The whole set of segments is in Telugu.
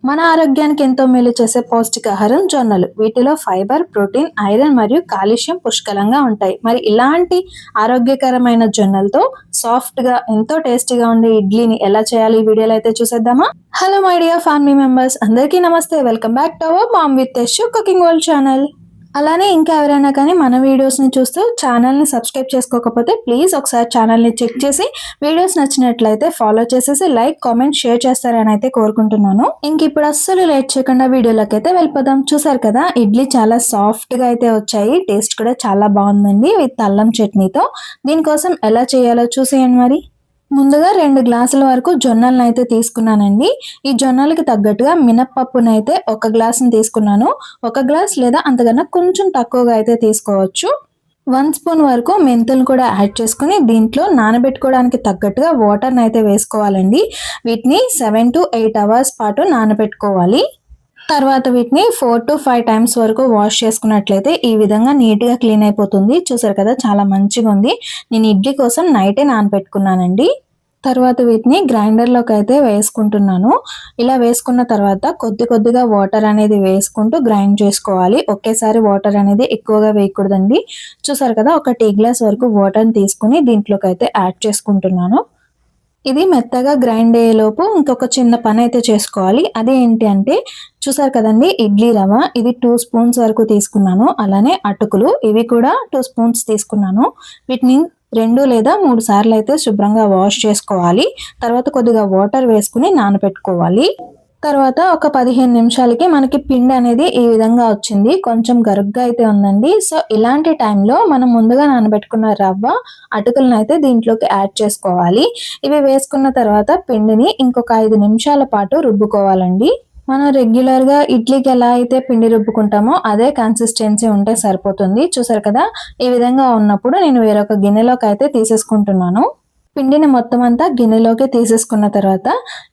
మన ఆరోగ్యానికి ఎంతో మేలు చేసే పౌష్టికాహారం జొన్నలు. వీటిలో ఫైబర్, ప్రోటీన్, ఐరన్ మరియు కాల్షియం పుష్కలంగా ఉంటాయి. మరి ఇలాంటి ఆరోగ్యకరమైన జొన్నలతో సాఫ్ట్‌గా ఎంతో టేస్టీగా ఉండే ఇడ్లీని ఎలా చేయాలో ఈ వీడియోలో అయితే చూసేద్దామా? Hello my dear family members, అందరికీ నమస్తే. Welcome back to our mom with Yashu cooking world channel. అలానే ఇంకా ఎవరైనా కానీ మన వీడియోస్ని చూస్తూ ఛానల్ని సబ్స్క్రైబ్ చేసుకోకపోతే ప్లీజ్ ఒకసారి ఛానల్ని చెక్ చేసి వీడియోస్ నచ్చినట్లయితే ఫాలో చేసేసి లైక్, కామెంట్, షేర్ చేస్తారని అయితే కోరుకుంటున్నాను. ఇంక ఇప్పుడు అస్సలు లేట్ చేయకుండా వీడియోలోకి అయితే వెళ్ళిపోదాం. చూసారు కదా, ఇడ్లీ చాలా సాఫ్ట్గా అయితే వచ్చాయి. టేస్ట్ కూడా చాలా బాగుందండి విత్ అల్లం చట్నీతో. దీనికోసం ఎలా చేయాలో చూసేయండి. మరి ముందుగా 2 గ్లాసుల వరకు జొన్నలను అయితే తీసుకున్నానండి. ఈ జొన్నలకి తగ్గట్టుగా మినప్పప్పునైతే 1 గ్లాసుని తీసుకున్నాను. 1 గ్లాస్ లేదా అంతకన్నా కొంచెం తక్కువగా అయితే తీసుకోవచ్చు. 1 స్పూన్ వరకు మెంతులు కూడా యాడ్ చేసుకుని దీంట్లో నానబెట్టుకోవడానికి తగ్గట్టుగా వాటర్ని అయితే వేసుకోవాలండి. వీటిని 7 to 8 అవర్స్ పాటు నానబెట్టుకోవాలి. తర్వాత వీటిని 4 to 5 టైమ్స్ వరకు వాష్ చేసుకున్నట్లయితే ఈ విధంగా నీట్గా క్లీన్ అయిపోతుంది. చూసారు కదా, చాలా మంచిగా ఉంది. నేను ఇడ్లీ కోసం నైటే నానబెట్టుకున్నానండి. తర్వాత వీటిని గ్రైండర్లోకి అయితే వేసుకుంటున్నాను. ఇలా వేసుకున్న తర్వాత కొద్దిగా వాటర్ అనేది వేసుకుంటూ గ్రైండ్ చేసుకోవాలి. ఒకేసారి వాటర్ అనేది ఎక్కువగా వేయకూడదండి. చూసారు కదా, ఒక టీ గ్లాస్ వరకు వాటర్ని తీసుకుని దీంట్లోకి అయితే యాడ్ చేసుకుంటున్నాను. ఇది మెత్తగా గ్రైండ్ అయ్యేలోపు ఇంకొక చిన్న పని అయితే చేసుకోవాలి. అదేంటి అంటే, చూసారు కదండి, ఇడ్లీ రవ్వ ఇది 2 స్పూన్స్ వరకు తీసుకున్నాను. అలానే అటుకులు ఇవి కూడా 2 స్పూన్స్ తీసుకున్నాను. వీటిని 2 లేదా 3 సార్లు అయితే శుభ్రంగా వాష్ చేసుకోవాలి. తర్వాత కొద్దిగా వాటర్ వేసుకుని నానబెట్టుకోవాలి. తర్వాత ఒక 15 నిమిషాలకి మనకి పిండి అనేది ఈ విధంగా వచ్చింది. కొంచెం గరుగ్గా అయితే ఉందండి. సో ఇలాంటి టైంలో మనం ముందుగా నానబెట్టుకున్న రవ్వ, అటుకులను అయితే దీంట్లోకి యాడ్ చేసుకోవాలి. ఇవి వేసుకున్న తర్వాత పిండిని ఇంకొక 5 నిమిషాల పాటు రుబ్బుకోవాలండి. మనం రెగ్యులర్గా ఇడ్లీకి ఎలా అయితే పిండి రుబ్బుకుంటామో అదే కన్సిస్టెన్సీ ఉంటే సరిపోతుంది. చూసారు కదా, ఈ విధంగా ఉన్నప్పుడు నేను వేరొక గిన్నెలోకి అయితే తీసేసుకుంటున్నాను. పిండిని మొత్తం అంతా గిన్నెలోకి తీసేసుకున్న తర్వాత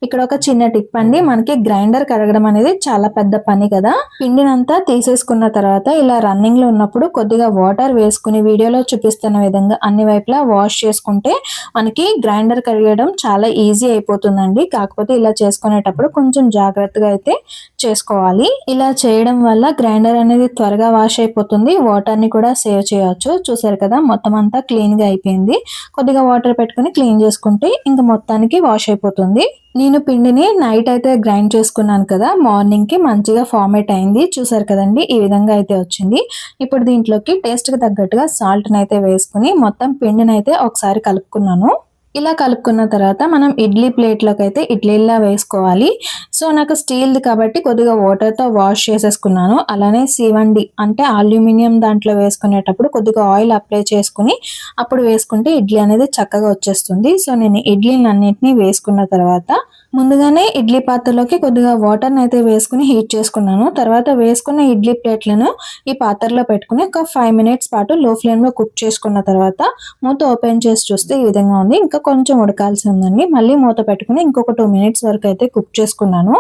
ఇక్కడ ఒక చిన్న టిప్ అండి. మనకి గ్రైండర్ కడగడం అనేది చాలా పెద్ద పని కదా. పిండినంతా తీసేసుకున్న తర్వాత ఇలా రన్నింగ్ లో ఉన్నప్పుడు కొద్దిగా వాటర్ వేసుకుని వీడియోలో చూపిస్తున్న విధంగా అన్ని వైపులా వాష్ చేసుకుంటే మనకి గ్రైండర్ కడగడం చాలా ఈజీ అయిపోతుందండి. కాకపోతే ఇలా చేసుకునేటప్పుడు కొంచెం జాగ్రత్తగా అయితే చేసుకోవాలి. ఇలా చేయడం వల్ల గ్రైండర్ అనేది త్వరగా వాష్ అయిపోతుంది. వాటర్ ని కూడా సేవ్ చేయొచ్చు. చూసారు కదా, మొత్తం అంతా క్లీన్ గా అయిపోయింది. కొద్దిగా వాటర్ పెట్టుకుని క్లీన్ చేసుకుంటే ఇంకా మొత్తానికి వాష్ అయిపోతుంది. నేను పిండిని నైట్ అయితే గ్రైండ్ చేసుకున్నాను కదా, మార్నింగ్ కి మంచిగా ఫార్మేట్ అయింది. చూసారు కదండి, ఈ విధంగా అయితే వచ్చింది. ఇప్పుడు దీంట్లోకి టేస్ట్ కి తగ్గట్టుగా సాల్ట్ అయితే వేసుకుని మొత్తం పిండిని అయితే ఒకసారి కలుపుకున్నాను. ఇలా కలుపుకున్న తర్వాత మనం ఇడ్లీ ప్లేట్లోకి అయితే ఇడ్లీలా వేసుకోవాలి. సో నాకు స్టీల్ది కాబట్టి కొద్దిగా వాటర్తో వాష్ చేసేసుకున్నాను. అలానే C1D అంటే అల్యూమినియం దాంట్లో వేసుకునేటప్పుడు కొద్దిగా ఆయిల్ అప్లై చేసుకుని అప్పుడు వేసుకుంటే ఇడ్లీ అనేది చక్కగా వచ్చేస్తుంది. సో నేను ఇడ్లీని అన్నింటినీ వేసుకున్న తర్వాత ముందుగానే ఇడ్లీ పాత్రలోకి కొద్దిగా వాటర్ని అయితే వేసుకుని హీట్ చేసుకున్నాను. తర్వాత వేసుకున్న ఇడ్లీ ప్లేట్లను ఈ పాత్రలో పెట్టుకుని ఒక 5 మినిట్స్ పాటు లో ఫ్లేమ్లో కుక్ చేసుకున్న తర్వాత మూత ఓపెన్ చేసి చూస్తే ఈ విధంగా ఉంది. ఇంకా కొంచెం ఉడకాల్సి ఉందండి. మళ్ళీ మూత పెట్టుకుని ఇంకొక 2 మినిట్స్ వరకు అయితే కుక్ చేసుకున్నాను.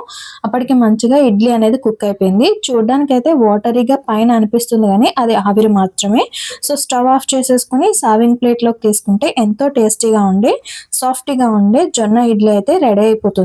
అప్పటికి మంచిగా ఇడ్లీ అనేది కుక్ అయిపోయింది. చూడడానికి అయితే వాటరీగా పైన అనిపిస్తుంది కానీ అది ఆవిరి మాత్రమే. సో స్టవ్ ఆఫ్ చేసేసుకుని సర్వింగ్ ప్లేట్లోకి తీసుకుంటే ఎంతో టేస్టీగా ఉండే సాఫ్ట్గా ఉండే జొన్న ఇడ్లీ అయితే రెడీ అయిపోతుంది.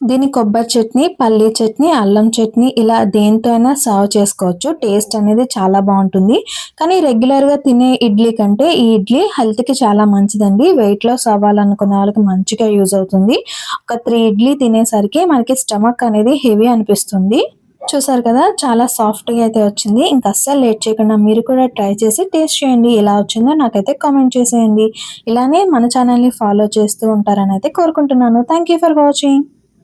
దీని కొబ్బరి చట్నీ, పల్లీ చట్నీ, అల్లం చట్నీ ఇలా దేంతో అయినా సర్వ్ చేసుకోవచ్చు. టేస్ట్ అనేది చాలా బాగుంటుంది. కానీ రెగ్యులర్గా తినే ఇడ్లీ కంటే ఈ ఇడ్లీ హెల్త్కి చాలా మంచిదండి. వెయిట్ లాస్ అవ్వాలనుకున్న వాళ్ళకి మంచిగా యూజ్ అవుతుంది. ఒక 3 ఇడ్లీ తినేసరికి మనకి స్టమక్ అనేది హెవీ అనిపిస్తుంది. చూసారు కదా, చాలా సాఫ్ట్గా అయితే వచ్చింది. ఇంకా అస్సలు లేట్ చేయకుండా మీరు కూడా ట్రై చేసి టేస్ట్ చేయండి. ఎలా వచ్చిందో నాకైతే కామెంట్ చేసేయండి. ఇలానే మన ఛానల్ని ఫాలో చేస్తూ ఉంటారని అయితే కోరుకుంటున్నాను. Thank you for watching.